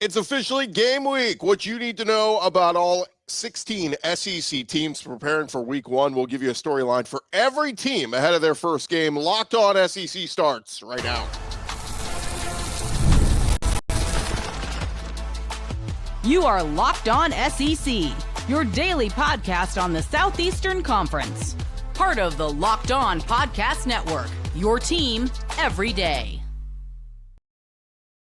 It's officially game week. What you need to know about all 16 SEC teams preparing for week one. We'll give you a storyline for every team ahead of their first game. Locked On SEC starts right now. You are Locked On SEC, your daily podcast on the Southeastern Conference. Part of the Locked On Podcast Network, your team every day.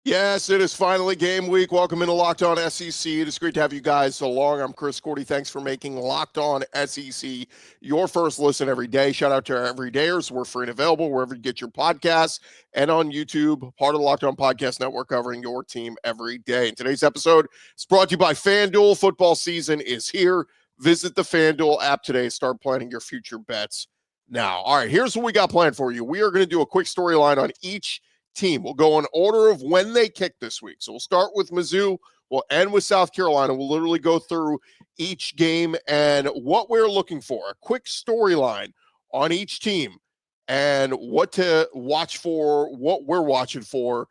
Yes, it is finally game week. Welcome into Locked On SEC. It is great to have you guys along. I'm Chris Gordy. Thanks for making Locked On SEC your first listen every day. Shout out to our everydayers. We're free and available wherever you get your podcasts and on YouTube, part of the Locked On Podcast Network, covering your team every day. And today's episode is brought to you by FanDuel. Football season is here. Visit the FanDuel app today. Start planning your future bets now. All right, here's what we got planned for you. We are going to do a quick storyline on each team. We'll go in order of when they kick this week. So we'll start with Mizzou. We'll end with South Carolina. We'll literally go through each game and what we're looking for. A quick storyline on each team and what to watch for, what we're watching for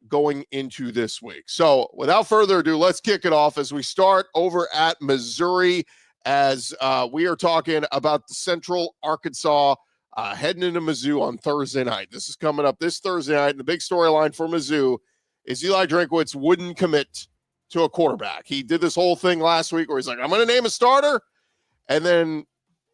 going into this week. So without further ado, let's kick it off as we start over at Missouri as we are talking about the Central Arkansas heading into Mizzou on Thursday night. This is coming up this Thursday night. And the big storyline for Mizzou is Eli Drinkwitz wouldn't commit to a quarterback. He did this whole thing last week where he's like, I'm going to name a starter. And then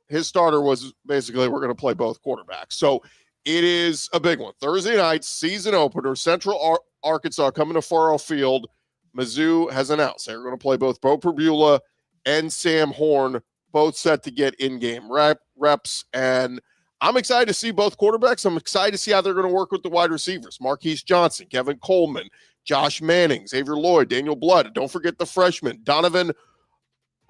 his starter was basically, we're going to play both quarterbacks. So it is a big one. Thursday night, season opener, Central Arkansas coming to Faro Field. Mizzou has announced they're going to play both Bo Perbula and Sam Horn, both set to get in-game reps. And I'm excited to see both quarterbacks. I'm excited to see how they're going to work with the wide receivers. Marquise Johnson, Kevin Coleman, Josh Manning, Xavier Lloyd, Daniel Blood. Don't forget the freshman, Donovan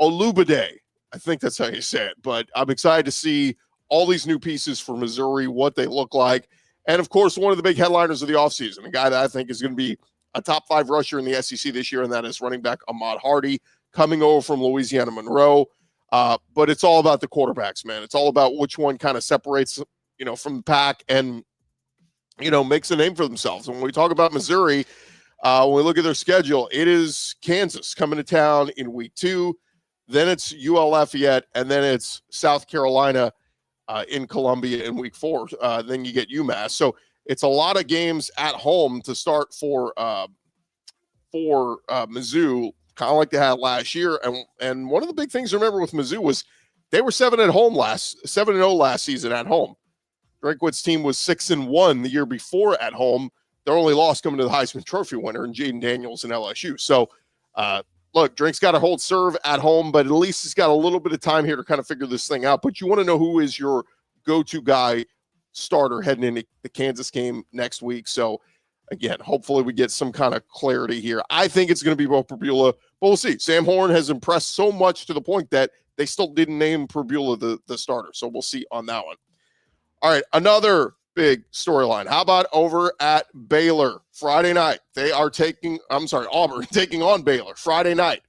Olubade. I think that's how you say it. But I'm excited to see all these new pieces for Missouri, what they look like. And, of course, one of the big headliners of the offseason, a guy that I think is going to be a top 5 rusher in the SEC this year, and that is running back Ahmad Hardy, coming over from Louisiana Monroe. But it's all about the quarterbacks, man. It's all about which one kind of separates, from the pack and, makes a name for themselves. And when we talk about Missouri, when we look at their schedule, it is Kansas coming to town in week 2. Then it's UL Lafayette, and then it's South Carolina in Columbia in week 4. Then you get UMass. So it's a lot of games at home to start for Mizzou, kind of like they had last year. And one of the big things to remember with Mizzou was they were 7-0 last season at home. Drinkwitz's team was 6-1 the year before at home. Their only loss coming to the Heisman Trophy winner and Jaden Daniels and LSU. So, look, Drink's got to hold serve at home, but at least he's got a little bit of time here to kind of figure this thing out. But you want to know who is your go-to guy starter heading into the Kansas game next week. So, again, hopefully we get some kind of clarity here. I think it's going to be Bo Perbula, but we'll see. Sam Horn has impressed so much to the point that they still didn't name Perbula the starter. So we'll see on that one. All right, another big storyline. How about over at Baylor Friday night? Auburn taking on Baylor Friday night.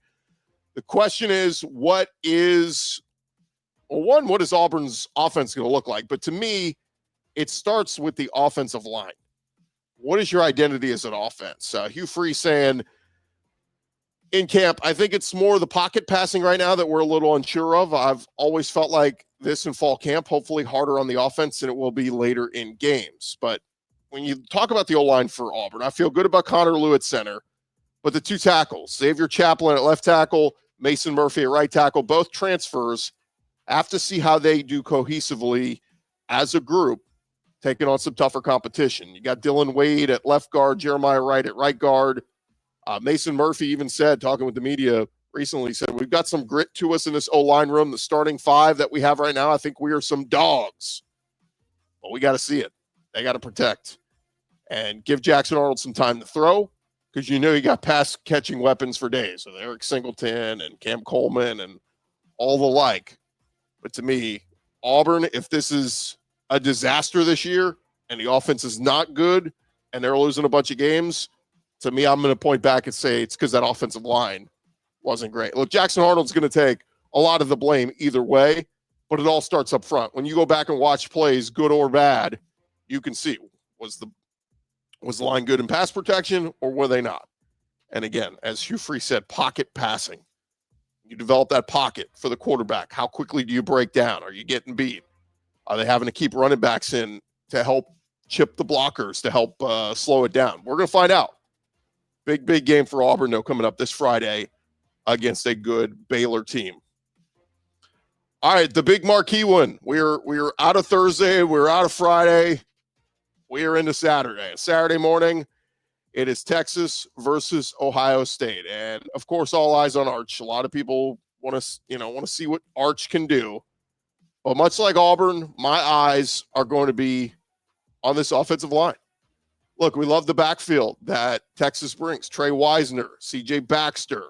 The question is, what is Auburn's offense going to look like? But to me, it starts with the offensive line. What is your identity as an offense? Hugh Freeze saying in camp, I think it's more the pocket passing right now that we're a little unsure of. I've always felt like this in fall camp, hopefully harder on the offense than it will be later in games. But when you talk about the O-line for Auburn, I feel good about Connor Lew at center, but the 2 tackles, Xavier Chaplin at left tackle, Mason Murphy at right tackle, both transfers, have to see how they do cohesively as a group, taking on some tougher competition. You got Dylan Wade at left guard, Jeremiah Wright at right guard. Mason Murphy even said, talking with the media recently, said, we've got some grit to us in this O-line room. The starting 5 that we have right now, I think we are some dogs. But we got to see it. They got to protect. And give Jackson Arnold some time to throw, because you got pass-catching weapons for days with Eric Singleton and Cam Coleman and all the like. But to me, Auburn, if this is a disaster this year and the offense is not good and they're losing a bunch of games, to me, I'm going to point back and say it's because that offensive line wasn't great. Look, Jackson Arnold's going to take a lot of the blame either way, but it all starts up front. When you go back and watch plays, good or bad, you can see, was the line good in pass protection or were they not? And again, as Hugh Freeze said, pocket passing. You develop that pocket for the quarterback. How quickly do you break down? Are you getting beat? Are they having to keep running backs in to help chip the blockers, to help slow it down? We're going to find out. Big game for Auburn, though, coming up this Friday against a good Baylor team. All right, the big marquee one. We're out of Thursday. We're out of Friday. We are into Saturday. Saturday morning, it is Texas versus Ohio State. And, of course, all eyes on Arch. A lot of people want to see what Arch can do. But much like Auburn, my eyes are going to be on this offensive line. Look, we love the backfield that Texas brings. Trey Wisner, C.J. Baxter,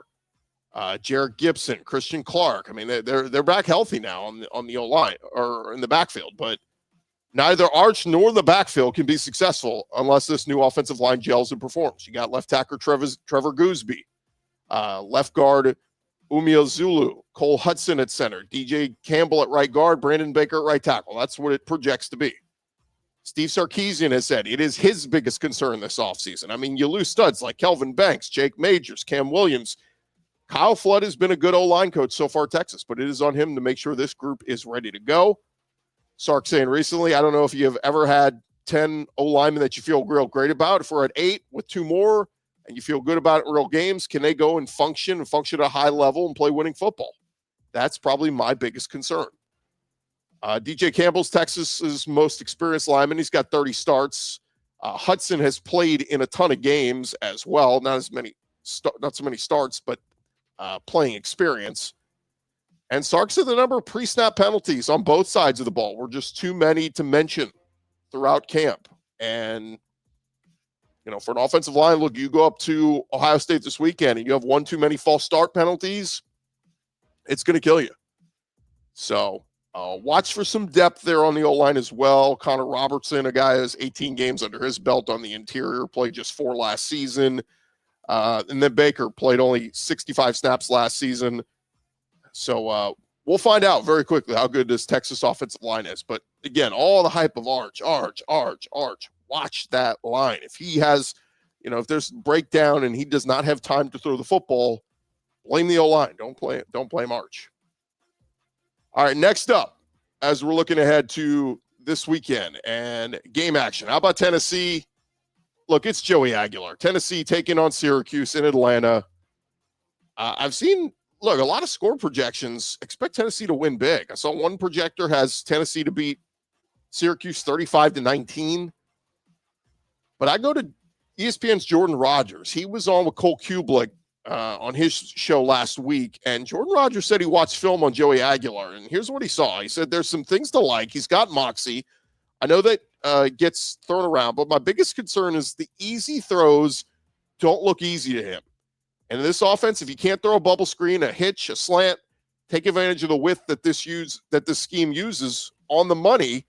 Jarrett Gibson, Christian Clark. I mean, they're back healthy now on the O-line or in the backfield. But neither Arch nor the backfield can be successful unless this new offensive line gels and performs. You got left tackle Trevor Gooseby, left guard Umia Zulu, Cole Hudson at center, DJ Campbell at right guard, Brandon Baker at right tackle. That's what it projects to be. Steve Sarkisian has said it is his biggest concern this offseason. I mean, you lose studs like Kelvin Banks, Jake Majors, Cam Williams. Kyle Flood has been a good O-line coach so far, Texas, but it is on him to make sure this group is ready to go. Sark saying recently, I don't know if you have ever had 10 O-linemen that you feel real great about. If we're at 8 with 2 more and you feel good about it in real games, can they go and function at a high level and play winning football? That's probably my biggest concern. DJ Campbell's Texas's most experienced lineman. He's got 30 starts. Hudson has played in a ton of games as well. Not so many starts, but playing experience. And Sark said the number of pre-snap penalties on both sides of the ball were just too many to mention throughout camp. And, for an offensive line, look, you go up to Ohio State this weekend and you have one too many false start penalties, it's going to kill you. So watch for some depth there on the O-line as well. Connor Robertson, a guy who has 18 games under his belt on the interior, played just 4 last season. And then Baker played only 65 snaps last season. So we'll find out very quickly how good this Texas offensive line is. But again, all the hype of Arch. Watch that line. If he has, if there's breakdown and he does not have time to throw the football, blame the O-line. Don't blame Arch. All right, next up, as we're looking ahead to this weekend and game action, how about Tennessee? Look, it's Joey Aguilar. Tennessee taking on Syracuse in Atlanta. I've seen, a lot of score projections expect Tennessee to win big. I saw one projector has Tennessee to beat Syracuse 35-19. But I go to ESPN's Jordan Rodgers. He was on with Cole Kublik on his show last week, and Jordan Rodgers said he watched film on Joey Aguilar, and here's what he saw. He said there's some things to like. He's got moxie. I know that gets thrown around, but my biggest concern is the easy throws don't look easy to him. And in this offense, if you can't throw a bubble screen, a hitch, a slant, take advantage of the width that this scheme uses on the money,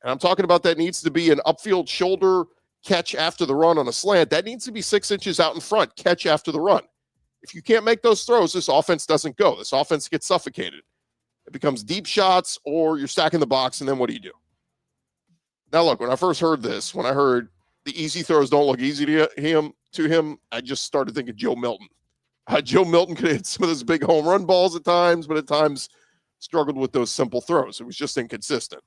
and I'm talking about that needs to be an upfield shoulder catch after the run on a slant. That needs to be 6 inches out in front, catch after the run. If you can't make those throws, this offense doesn't go. This offense gets suffocated. It becomes deep shots or you're stacking the box, and then what do? Now, look, when I first heard this, when I heard the easy throws don't look easy to him, I just started thinking Joe Milton. Joe Milton could hit some of those big home run balls at times, but at times struggled with those simple throws. It was just inconsistent.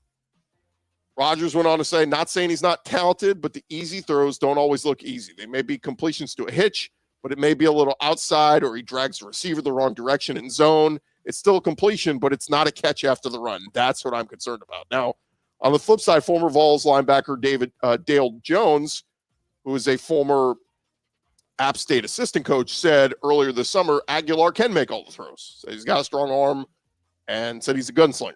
Rodgers went on to say, not saying he's not talented, but the easy throws don't always look easy. They may be completions to a hitch, but it may be a little outside, or he drags the receiver the wrong direction in zone. It's still a completion, but it's not a catch after the run. That's what I'm concerned about. Now, on the flip side, former Vols linebacker Dale Jones, who is a former App State assistant coach, said earlier this summer Aguilar can make all the throws. So he's got a strong arm and said he's a gunslinger.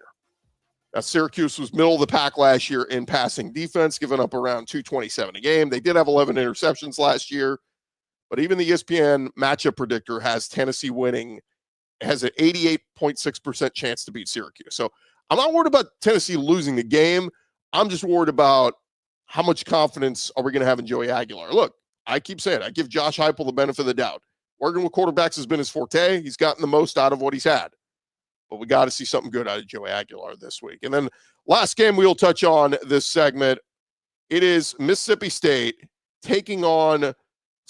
Now, Syracuse was middle of the pack last year in passing defense, giving up around 227 a game. They did have 11 interceptions last year, but even the ESPN matchup predictor has Tennessee winning, has an 88.6% chance to beat Syracuse. So I'm not worried about Tennessee losing the game. I'm just worried about how much confidence are we going to have in Joey Aguilar. Look, I keep saying, I give Josh Heupel the benefit of the doubt. Working with quarterbacks has been his forte. He's gotten the most out of what he's had. But we got to see something good out of Joey Aguilar this week. And then last game we'll touch on this segment, it is Mississippi State taking on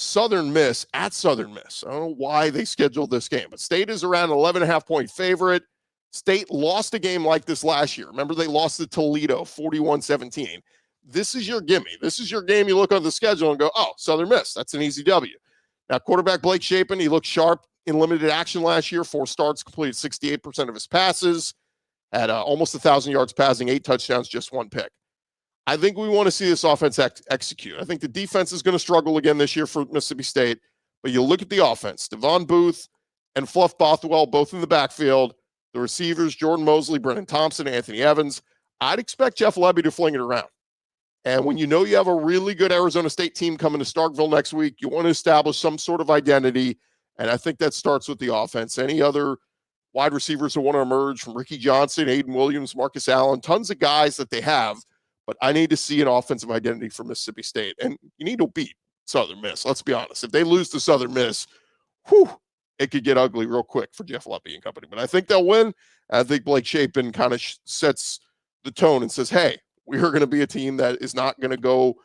Southern Miss at Southern Miss. I don't know why they scheduled this game, but State is around an 11.5-point favorite. State lost a game like this last year. Remember, they lost to Toledo 41-17. This is your gimme. This is your game. You look on the schedule and go, oh, Southern Miss. That's an easy W. Now, quarterback Blake Shapen, he looked sharp in limited action last year. 4 starts, completed 68% of his passes, had almost 1,000 yards passing, 8 touchdowns, just 1 pick. I think we want to see this offense execute. I think the defense is going to struggle again this year for Mississippi State, but you look at the offense. Devon Booth and Fluff Bothwell, both in the backfield. The receivers, Jordan Mosley, Brennan Thompson, Anthony Evans. I'd expect Jeff Lebby to fling it around. And when you know you have a really good Arizona State team coming to Starkville next week, you want to establish some sort of identity, and I think that starts with the offense. Any other wide receivers who want to emerge from Ricky Johnson, Aiden Williams, Marcus Allen, tons of guys that they have, but I need to see an offensive identity for Mississippi State, and you need to beat Southern Miss. Let's be honest. If they lose to Southern Miss, it could get ugly real quick for Jeff Lebby and company. But I think they'll win. I think Blake Shapen kind of sets the tone and says, hey, we are going to be a team that is not going to go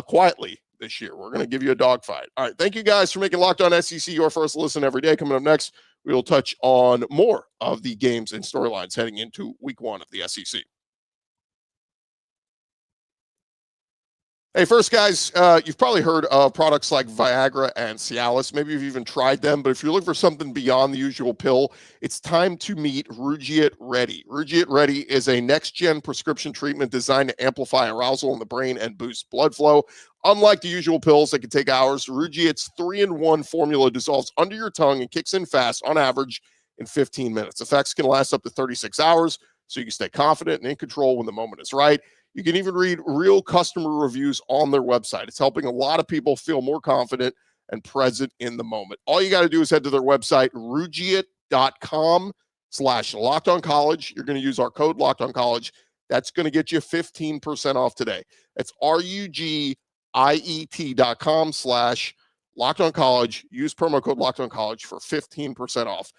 quietly this year. We're going to give you a dogfight. All right. Thank you guys for making Locked On SEC your first listen every day. Coming up next, we will touch on more of the games and storylines heading into week 1 of the SEC. Hey, first, guys, you've probably heard of products like Viagra and Cialis. Maybe you've even tried them, but if you're looking for something beyond the usual pill, it's time to meet Rugiet Ready. Rugiet Ready is a next-gen prescription treatment designed to amplify arousal in the brain and boost blood flow. Unlike the usual pills that can take hours, Rugiet's 3-in-1 formula dissolves under your tongue and kicks in fast, on average, in 15 minutes. Effects can last up to 36 hours, so you can stay confident and in control when the moment is right. You can even read real customer reviews on their website. It's helping a lot of people feel more confident and present in the moment. All you got to do is head to their website, rugiet.com/lockedoncollege. You're going to use our code lockedoncollege. That's going to get you 15% off today. That's rugiet.com/lockedoncollege. Use promo code lockedoncollege for 15% off.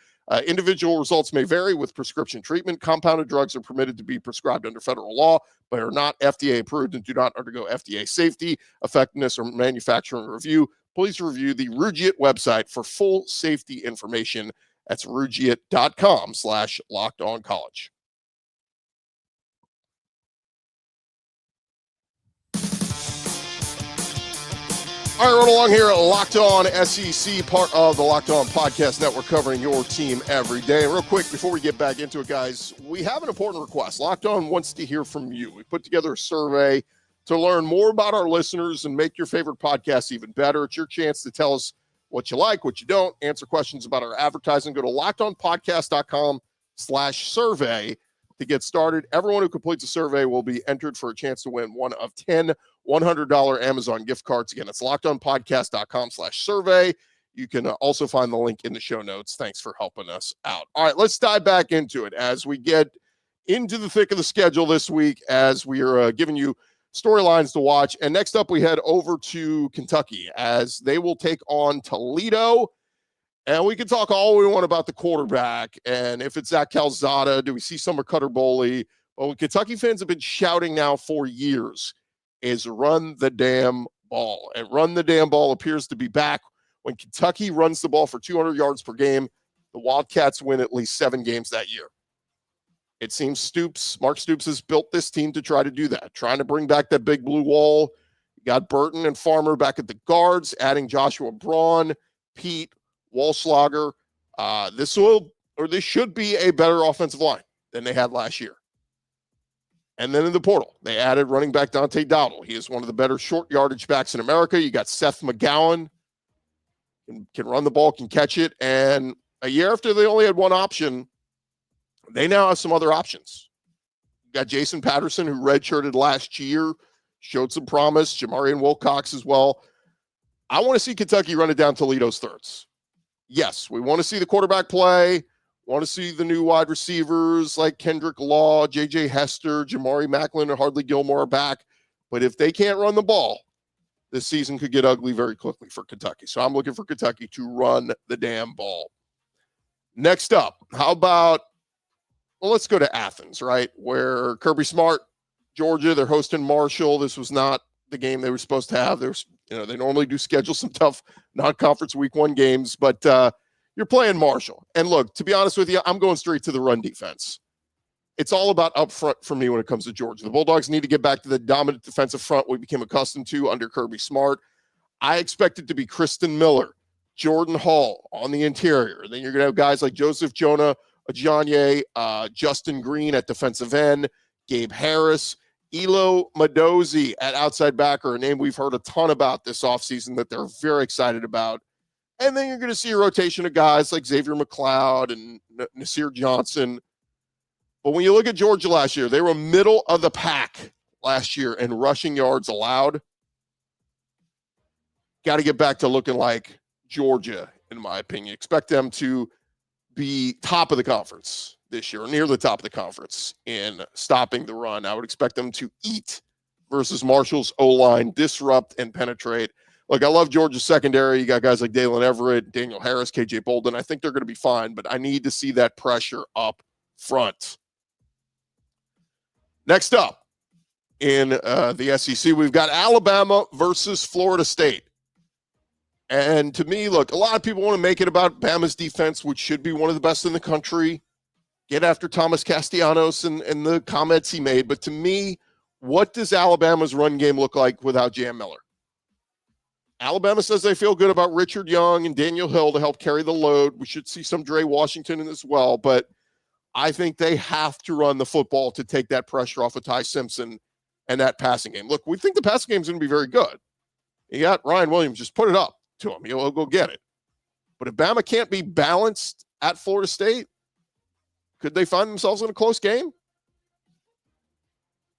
Individual results may vary with prescription treatment. Compounded drugs are permitted to be prescribed under federal law, but are not FDA approved and do not undergo FDA safety, effectiveness, or manufacturing review. Please review the Rugiet website for full safety information. That's rugiet.com/lockedoncollege. All right, run along here at Locked On SEC, part of the Locked On Podcast Network, covering your team every day. And real quick, before we get back into it, guys, we have an important request. Locked On wants to hear from you. We put together a survey to learn more about our listeners and make your favorite podcast even better. It's your chance to tell us what you like, what you don't, answer questions about our advertising. Go to lockedonpodcast.com/survey to get started. Everyone who completes a survey will be entered for a chance to win one of 10 $100 Amazon gift cards. Again, it's lockedonpodcast.com/survey. You can also find the link in the show notes. Thanks for helping us out. All right, let's dive back into it as we get into the thick of the schedule this week, as we are giving you storylines to watch. And next up, we head over to Kentucky as they will take on Toledo. And we can talk all we want about the quarterback and if it's Zach Calzada. Do we see Summer Cutter Boley? Well, what Kentucky fans have been shouting now for years is run the damn ball. And run the damn ball appears to be back. When Kentucky runs the ball for 200 yards per game, the Wildcats win at least 7 games that year. It seems Mark Stoops has built this team to try to do that, trying to bring back that big blue wall. You got Burton and Farmer back at the guards, adding Joshua Braun, Pete, Walschlager. This should be a better offensive line than they had last year. And then in the portal, they added running back Dante Dowdle. He is one of the better short yardage backs in America. You got Seth McGowan, can run the ball, can catch it. And a year after they only had one option, they now have some other options. You got Jason Patterson, who redshirted last year, showed some promise. Jamarian Wilcox as well. I want to see Kentucky run it down Toledo's throats. Yes, we want to see the quarterback play. Want to see the new wide receivers like Kendrick Law, J.J. Hester, Jamari Macklin, and Hardly Gilmore are back. But if they can't run the ball, this season could get ugly very quickly for Kentucky. So I'm looking for Kentucky to run the damn ball. Next up, let's go to Athens, right? Where Kirby Smart, Georgia, they're hosting Marshall. This the game they were supposed to have. There's, they normally do schedule some tough non-conference week 1 games, but you're playing Marshall. And look, to be honest with you, I'm going straight to the run defense. It's all about up front for me when it comes to Georgia. The Bulldogs need to get back to the dominant defensive front we became accustomed to under Kirby Smart. I expect it to be Kristen Miller, Jordan Hall on the interior. Then you're going to have guys like Joseph Jonah, Ajonye, Justin Green at defensive end, Gabe Harris, Elo Madozi at outside backer, a name we've heard a ton about this offseason that they're very excited about. And then you're going to see a rotation of guys like Xavier McLeod and Nasir Johnson. But when you look at Georgia last year, they were middle of the pack last year in rushing yards allowed. Got to get back to looking like Georgia, in my opinion. Expect them to be top of the conference this year, or near the top of the conference in stopping the run. I would expect them to eat versus Marshall's O-line, disrupt and penetrate. Look, I love Georgia's secondary. You got guys like Dalen Everett, Daniel Harris, KJ Bolden. I think they're going to be fine, but I need to see that pressure up front. Next up in the SEC, we've got Alabama versus Florida State. And to me, look, a lot of people want to make it about Bama's defense, which should be one of the best in the country. Get after Thomas Castellanos and the comments he made. But to me, what does Alabama's run game look like without Jam Miller? Alabama says they feel good about Richard Young and Daniel Hill to help carry the load. We should see some Dre Washington in as well. But I think they have to run the football to take that pressure off of Ty Simpson and that passing game. Look, we think the passing game is going to be very good. You got Ryan Williams, just put it up to him. He'll go get it. But if Bama can't be balanced at Florida State, could they find themselves in a close game?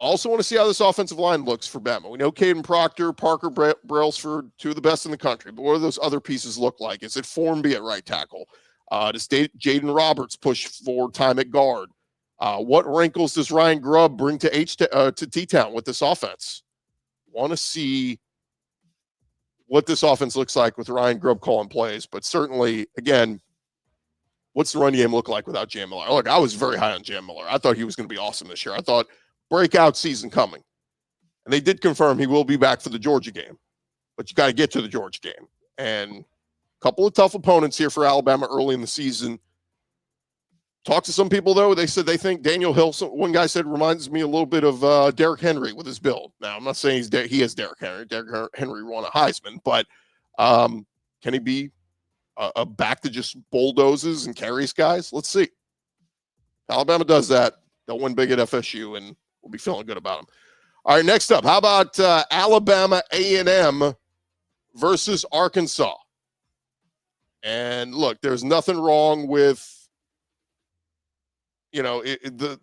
Also want to see how this offensive line looks for Bama. We know Caden Proctor, Parker Brailsford, 2 of the best in the country. But what do those other pieces look like? Is it Formby at right tackle? Does Jaden Roberts push for time at guard? What wrinkles does Ryan Grubb bring to T-Town with this offense? Want to see what this offense looks like with Ryan Grubb calling plays. But certainly, again, what's the run game look like without Jam Miller? Look, I was very high on Jam Miller. I thought he was going to be awesome this year. I thought breakout season coming. And they did confirm he will be back for the Georgia game. But you got to get to the Georgia game. And couple of tough opponents here for Alabama early in the season. Talked to some people, though. They said they think Daniel Hill, one guy said, reminds me a little bit of Derrick Henry with his build. Now, I'm not saying he is Derrick Henry. Derrick Henry won a Heisman, but can he be a back that just bulldozes and carries guys? Let's see. Alabama does that. They'll win big at FSU, and we'll be feeling good about them. All right, next up, how about Alabama A&M versus Arkansas? And look, there's nothing wrong with, the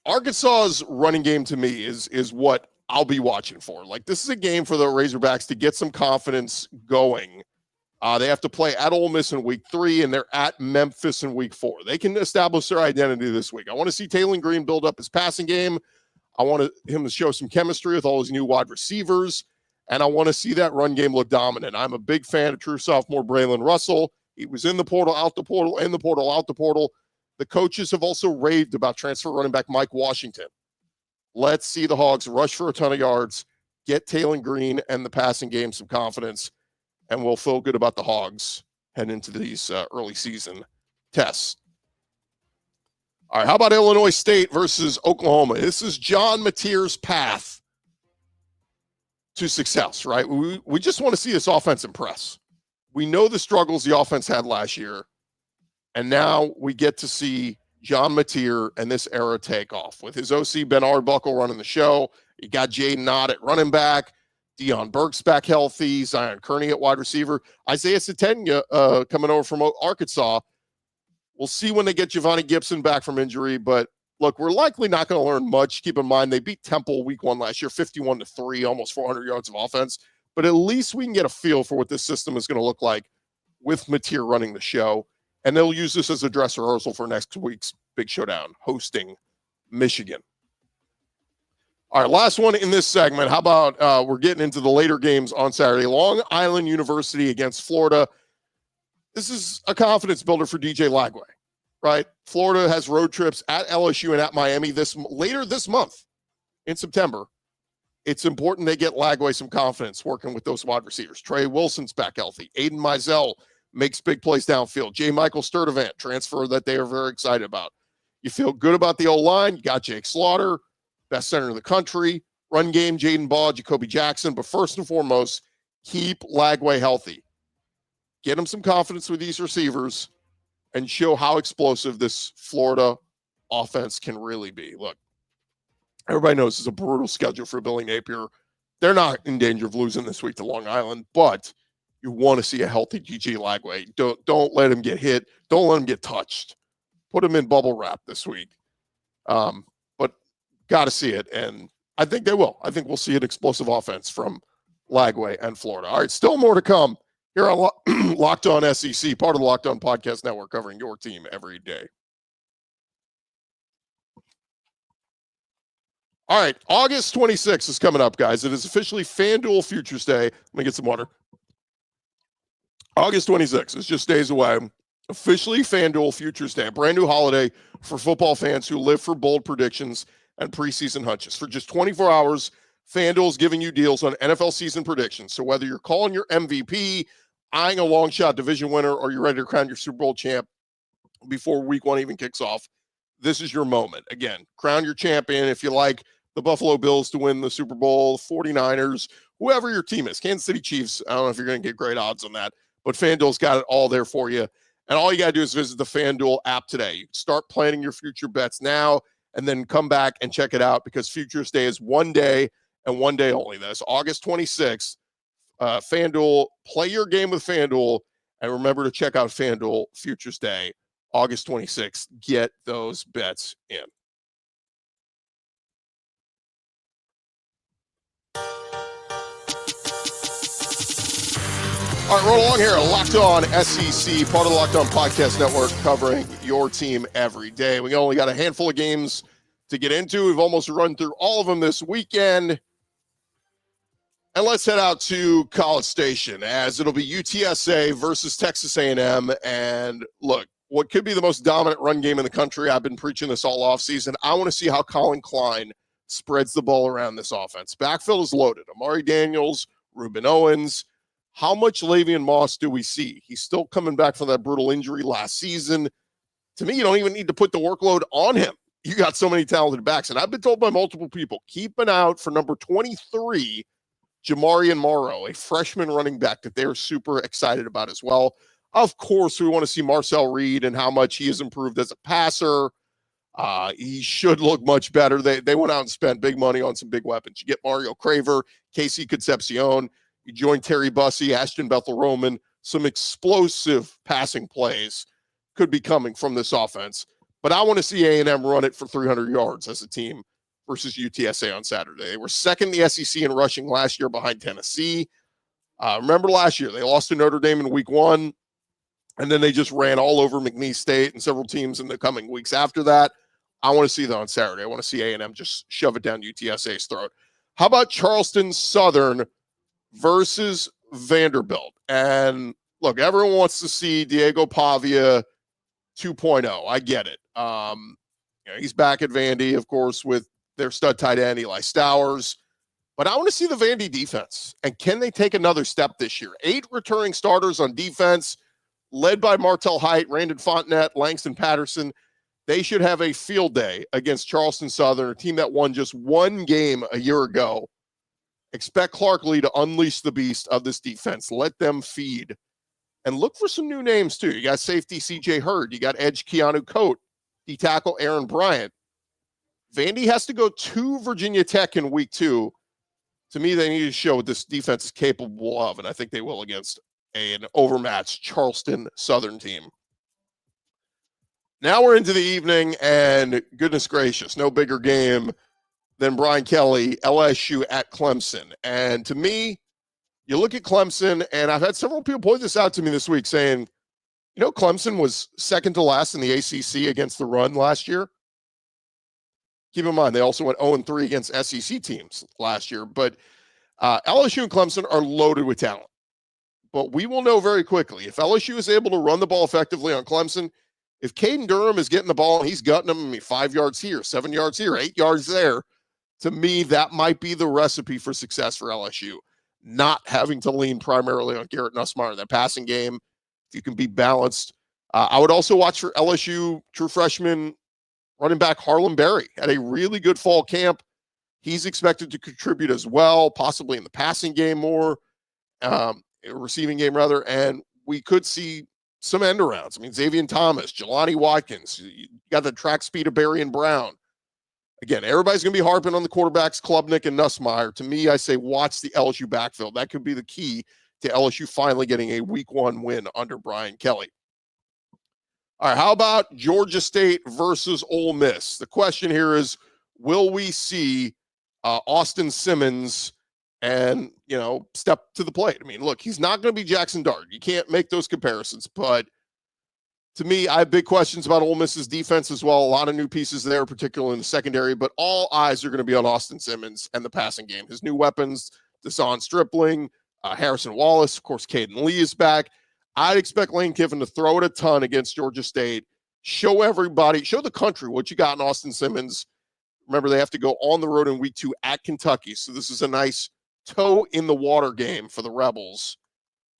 Arkansas's running game to me is what I'll be watching for. Like, this is a game for the Razorbacks to get some confidence going. They have to play at Ole Miss in week 3, and they're at Memphis in week 4. They can establish their identity this week. I want to see Taylor Green build up his passing game. I want him to show some chemistry with all his new wide receivers. And I want to see that run game look dominant. I'm a big fan of true sophomore Braylon Russell. He was in the portal, out the portal, in the portal, out the portal. The coaches have also raved about transfer running back Mike Washington. Let's see the Hogs rush for a ton of yards, get Taylor Green and the passing game some confidence, and we'll feel good about the Hogs heading into these early season tests. All right, how about Illinois State versus Oklahoma? This is John Mateer's path to success, right? We just want to see this offense impress. We know the struggles the offense had last year, and now we get to see John Mateer and this era take off. With his OC, Ben Arbuckle, running the show. You got Jaden Knott at running back. Deion Burks back healthy. Zion Kearney at wide receiver. Isaiah Satenya coming over from Arkansas. We'll see when they get Giovanni Gibson back from injury, but look, we're likely not going to learn much. Keep in mind, they beat Temple week 1 last year, 51-3, almost 400 yards of offense. But at least we can get a feel for what this system is going to look like with Mateer running the show. And they'll use this as a dress rehearsal for next week's big showdown, hosting Michigan. All right, last one in this segment. How about we're getting into the later games on Saturday. Long Island University against Florida. This is a confidence builder for DJ Lagway, right? Florida has road trips at LSU and at Miami later this month in September. it's important they get Lagway some confidence working with those wide receivers. Trey Wilson's back healthy. Aiden Mizell makes big plays downfield. J. Michael Sturdivant, transfer that they are very excited about. You feel good about the O-line. You got Jake Slaughter, best center in the country. Run game, Jaden Baugh, Jacoby Jackson. But first and foremost, keep Lagway healthy. Get him some confidence with these receivers and show how explosive this Florida offense can really be. Look, everybody knows it's a brutal schedule for Billy Napier. They're not in danger of losing this week to Long Island, but you want to see a healthy GG Lagway. Don't let him get hit. Don't let him get touched. Put him in bubble wrap this week. But got to see it, and I think they will. I think we'll see an explosive offense from Lagway and Florida. All right, still more to come here on Locked On SEC, part of the Locked On Podcast Network, covering your team every day. All right, August 26th is coming up, guys. It is officially FanDuel Futures Day. Let me get some water. August 26th is just days away. Officially FanDuel Futures Day, a brand new holiday for football fans who live for bold predictions and preseason hunches. For just 24 hours, FanDuel is giving you deals on NFL season predictions. So whether you're calling your MVP, eyeing a long shot division winner, or you're ready to crown your Super Bowl champ before week one even kicks off, this is your moment. Again, crown your champion if you like the Buffalo Bills to win the Super Bowl, 49ers, whoever your team is. Kansas City Chiefs, I don't know if you're going to get great odds on that, but FanDuel's got it all there for you. And all you got to do is visit the FanDuel app today. You can start planning your future bets now and then come back and check it out, because Futures Day is one day and one day only. That's August 26th. FanDuel, play your game with FanDuel, and remember to check out FanDuel Futures Day, August 26th. Get those bets in. All right, roll along here. Locked On SEC, part of the Locked On Podcast Network, covering your team every day. We only got a handful of games to get into. We've almost run through all of them this weekend. And let's head out to College Station, as it'll be UTSA versus Texas A&M. And look, what could be the most dominant run game in the country. I've been preaching this all offseason. I want to see how Colin Klein spreads the ball around this offense. Backfield is loaded. Amari Daniels, Reuben Owens. How much Lavian Moss do we see? He's still coming back from that brutal injury last season. To me, you don't even need to put the workload on him. You got so many talented backs. And I've been told by multiple people, keep an eye out for number 23, Jamarian Morrow, a freshman running back that they're super excited about as well. Of course, we want to see Marcel Reed and how much he has improved as a passer. He should look much better. They went out and spent big money on some big weapons. You get Mario Craver, Casey Concepcion. You join Terry Bussey, Ashton Bethel-Roman. Some explosive passing plays could be coming from this offense. But I want to see A&M run it for 300 yards as a team versus UTSA on Saturday. They were second in the SEC in rushing last year behind Tennessee. Remember last year, they lost to Notre Dame in week one, and then they just ran all over McNeese State and several teams in the coming weeks after that. I want to see that on Saturday. I want to see A&M just shove it down UTSA's throat. How about Charleston Southern versus Vanderbilt? And look, everyone wants to see Diego Pavia 2.0. I get it. He's back at Vandy, of course, with their stud tight end, Eli Stowers. But I want to see the Vandy defense. And can they take another step this year? 8 returning starters on defense, led by Martell Height, Randon Fontenette, Langston Patterson. They should have a field day against Charleston Southern, a team that won just one game a year ago. Expect Clark Lee to unleash the beast of this defense. Let them feed. And look for some new names, too. You got safety C.J. Hurd. You got edge Keanu Coate. D-tackle Aaron Bryant. Vandy has to go to Virginia Tech in week 2. To me, they need to show what this defense is capable of, and I think they will against an overmatched Charleston Southern team. Now we're into the evening, and goodness gracious, no bigger game than Brian Kelly, LSU at Clemson. And to me, you look at Clemson, and I've had several people point this out to me this week saying, Clemson was second to last in the ACC against the run last year. Keep in mind, they also went 0-3 against SEC teams last year. But LSU and Clemson are loaded with talent. But we will know very quickly, if LSU is able to run the ball effectively on Clemson, if Caden Durham is getting the ball and he's gutting them, 5 yards here, 7 yards here, 8 yards there, To me, that might be the recipe for success for LSU. Not having to lean primarily on Garrett Nussmeier in that passing game. If you can be balanced. I would also watch for LSU true freshman running back Harlem Berry. Had a really good fall camp. He's expected to contribute as well, possibly in the passing game more, receiving game rather, and we could see some end arounds. I mean, Xavier Thomas, Jelani Watkins, you got the track speed of Berry and Brown. Again, everybody's going to be harping on the quarterbacks, Klubnik and Nussmeier. To me, I say watch the LSU backfield. That could be the key to LSU finally getting a week 1 win under Brian Kelly. All right, how about Georgia State versus Ole Miss? The question here is, will we see Austin Simmons and, step to the plate? I mean, look, he's not going to be Jackson Dart. You can't make those comparisons, but to me, I have big questions about Ole Miss's defense as well. A lot of new pieces there, particularly in the secondary, but all eyes are going to be on Austin Simmons and the passing game. His new weapons, Deshaun Stripling, Harrison Wallace, of course, Caden Lee is back. I'd expect Lane Kiffin to throw it a ton against Georgia State. Show everybody, show the country what you got in Austin Simmons. Remember, they have to go on the road in week 2 at Kentucky. So this is a nice toe in the water game for the Rebels.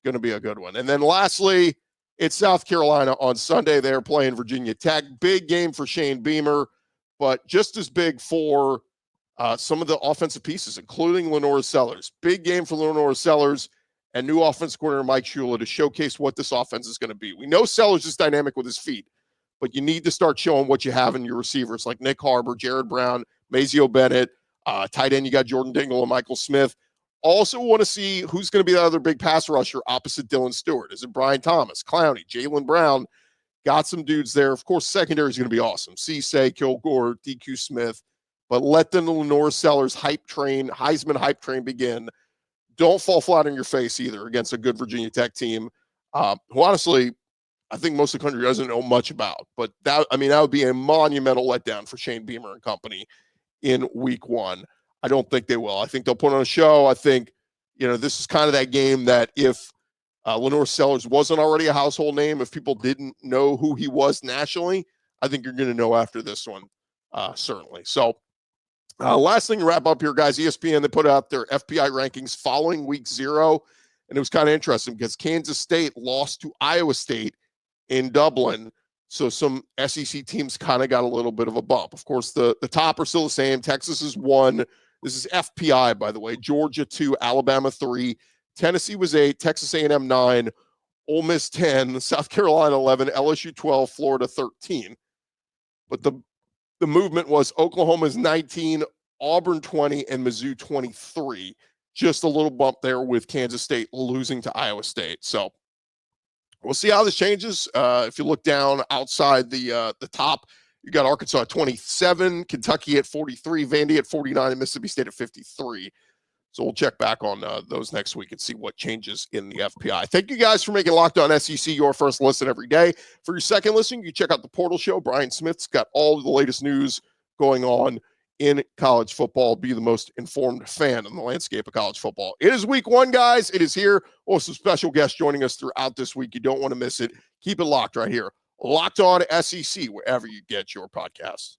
Going to be a good one. And then lastly, it's South Carolina on Sunday. They're playing Virginia Tech. Big game for Shane Beamer, but just as big for some of the offensive pieces, including Lenora Sellers. Big game for Lenora Sellers and new offense coordinator Mike Shula to showcase what this offense is going to be. We know Sellers is dynamic with his feet, but you need to start showing what you have in your receivers like Nick Harbor, Jared Brown, Mazio Bennett, tight end, you got Jordan Dingle and Michael Smith. Also want to see who's going to be the other big pass rusher opposite Dylan Stewart. Is it Brian Thomas, Clowney, Jalen Brown? Got some dudes there. Of course, secondary is going to be awesome. Cisse, Kilgore, DQ Smith. But let the Lenore Sellers hype train, Heisman hype train begin. Don't fall flat on your face either against a good Virginia Tech team, who honestly, I think most of the country doesn't know much about. But that would be a monumental letdown for Shane Beamer and company in week 1. I don't think they will. I think they'll put on a show. I think, this is kind of that game that if Lenore Sellers wasn't already a household name, if people didn't know who he was nationally, I think you're going to know after this one, certainly. So last thing to wrap up here, guys, ESPN, they put out their FPI rankings following week 0. And it was kind of interesting because Kansas State lost to Iowa State in Dublin. So some SEC teams kind of got a little bit of a bump. Of course, the top are still the same. Texas is 1. This is FPI, by the way. Georgia 2, Alabama 3, Tennessee was 8, Texas A&M 9, Ole Miss 10, South Carolina 11, LSU 12, Florida 13. But the movement was Oklahoma's 19, Auburn 20, and Mizzou 23. Just a little bump there with Kansas State losing to Iowa State. So we'll see how this changes. If you look down outside the top, you got Arkansas at 27, Kentucky at 43, Vandy at 49, and Mississippi State at 53. So we'll check back on those next week and see what changes in the FPI. Thank you guys for making Locked On SEC your first listen every day. For your second listen, you check out the Portal Show. Brian Smith's got all the latest news going on in college football. Be the most informed fan in the landscape of college football. It is week 1, guys. It is here. Also, special guests joining us throughout this week. You don't want to miss it. Keep it locked right here. Locked On SEC, wherever you get your podcasts.